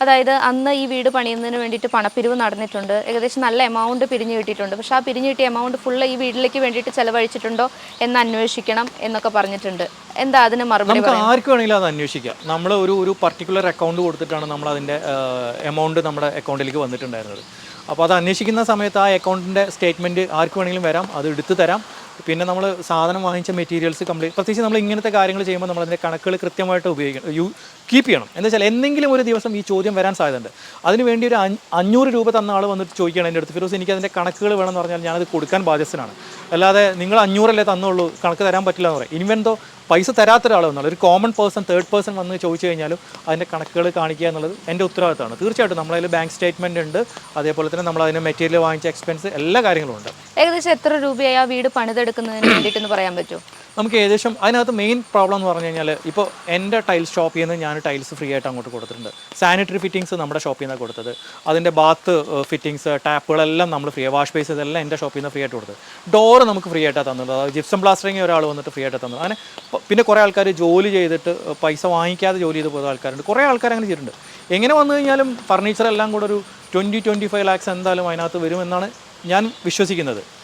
അതായത് അന്ന് ഈ വീട് പണിയുന്നതിന് വേണ്ടിയിട്ട് പണപ്പിരിവ് നടന്നിട്ടുണ്ട്. ഏകദേശം നല്ല എമൗണ്ട് പിരിഞ്ഞു കിട്ടിയിട്ടുണ്ട്. പക്ഷേ ആ പിരിഞ്ഞു കിട്ടിയ എമൗണ്ട് ഫുള്ള് ഈ വീട്ടിലേക്ക് വേണ്ടിയിട്ട് ചെലവഴിച്ചിട്ടുണ്ടോ എന്ന് അന്വേഷിക്കണം എന്നൊക്കെ പറഞ്ഞിട്ടുണ്ട്. എന്താ അതിന് മറുപടി നമുക്ക് പറയുന്നത്? ആർക്ക് വേണമെങ്കിലും അത് അന്വേഷിക്കാം. നമ്മൾ ഒരു പർട്ടിക്കുലർ അക്കൗണ്ട് കൊടുത്തിട്ടാണ് നമ്മൾ അതിൻ്റെ എമൗണ്ട് നമ്മുടെ അക്കൗണ്ടിലേക്ക് വന്നിട്ടുണ്ടായിരുന്നത്. അപ്പോൾ അത് അന്വേഷിക്കുന്ന സമയത്ത് ആ അക്കൗണ്ടിൻ്റെ സ്റ്റേറ്റ്മെൻറ്റ് ആർക്ക് വേണമെങ്കിലും വരാം, അത് എടുത്തു തരാം. പിന്നെ നമ്മൾ സാധനം വാങ്ങിച്ച മെറ്റീരിയൽസ് കംപ്ലീറ്റ്, പ്രത്യേകിച്ച് നമ്മൾ ഇങ്ങനത്തെ കാര്യങ്ങൾ ചെയ്യുമ്പോൾ നമ്മൾ അതിൻ്റെ കണക്കുകൾ കൃത്യമായിട്ട് കീപ്പ് ചെയ്യണം. എന്ന് വെച്ചാൽ എന്തെങ്കിലും ഒരു ദിവസം ഈ ചോദ്യം വരാൻ സാധ്യതയുണ്ട്. അതിന് വേണ്ടി ഒരു 500 രൂപ തന്ന ആൾ വന്നിട്ട് ചോദിക്കുകയാണ് എൻ്റെ അടുത്ത്, ഫിറോസ് എനിക്ക് അതിൻ്റെ കണക്കുകൾ വേണമെന്ന് പറഞ്ഞാൽ ഞാനത് കൊടുക്കാൻ ബാധ്യസ്ഥനാണ്. അല്ലാതെ നിങ്ങൾ 500 അല്ലേ തന്നുള്ളൂ, കണക്ക് തരാൻ പറ്റില്ല എന്ന് പറയും. ഇനിവെന്തോ പൈസ തരാത്ത ഒരാൾ വന്നാൽ ഒരു കോമൺ പേഴ്സൺ, തേർഡ് പേഴ്സൺ വന്ന് ചോദിച്ചു കഴിഞ്ഞാലും അതിൻ്റെ കണക്കുകൾ കാണിക്കുക എന്നുള്ളത് എൻ്റെ ഉത്തരവാദിത്തമാണ്. തീർച്ചയായിട്ടും നമ്മളതിൽ ബാങ്ക് സ്റ്റേറ്റ്മെൻറ്റ് ഉണ്ട്, അതേപോലെ തന്നെ നമ്മൾ അതിന് മെറ്റീരിയൽ വാങ്ങിച്ച എക്സ്പെൻസ് എല്ലാ കാര്യങ്ങളും ഉണ്ട്. ഏകദേശം എത്ര രൂപയായി ആ വീട് പണിതെടുക്കുന്നതിന് വേണ്ടിയിട്ടെന്ന് പറയാൻ പറ്റുമോ? നമുക്ക് ഏകദേശം അതിനകത്ത് മെയിൻ പ്രോബ്ലം എന്ന് പറഞ്ഞു കഴിഞ്ഞാൽ, ഇപ്പോൾ എൻ്റെ ടൈൽസ് ഷോപ്പിൽ നിന്ന് ഞാൻ ടൈൽസ് ഫ്രീ ആയിട്ട് അങ്ങോട്ട് കൊടുത്തിട്ടുണ്ട്. സാനിറ്ററി ഫിറ്റിങ്സ് നമ്മുടെ ഷോപ്പിൽ നിന്നാണ് കൊടുത്തത്. അതിൻ്റെ ബാത്ത് ഫിറ്റിങ്സ്, ടാപ്പുകളെല്ലാം നമ്മൾ ഫ്രീ, വാഷ് ബേസ് ഇതെല്ലാം എൻ്റെ ഷോപ്പിൽ നിന്ന് ഫ്രീ ആയിട്ട് കൊടുത്തത്. ഡോറ് നമുക്ക് ഫ്രീ ആയിട്ടാണ് തന്നത്. അതായത് ജിപ്സം പ്ലാസ്റ്ററിങ് ഒരാൾ വന്നിട്ട് ഫ്രീ ആയിട്ട് തന്നത്. അങ്ങനെ പിന്നെ കുറേ ആൾക്കാർ ജോലി ചെയ്തിട്ട് പൈസ വാങ്ങിക്കാതെ ജോലി ചെയ്ത് പോകുന്ന ആൾക്കാരുണ്ട്. കുറേ ആൾക്കാർ അങ്ങനെ ചെയ്തിട്ടുണ്ട്. എങ്ങനെ വന്നു കഴിഞ്ഞാലും ഫർണിച്ചർ എല്ലാം കൂടെ ഒരു 20-25 lakhs എന്തായാലും അതിനകത്ത് വരുമെന്നാണ് ഞാൻ വിശ്വസിക്കുന്നത്.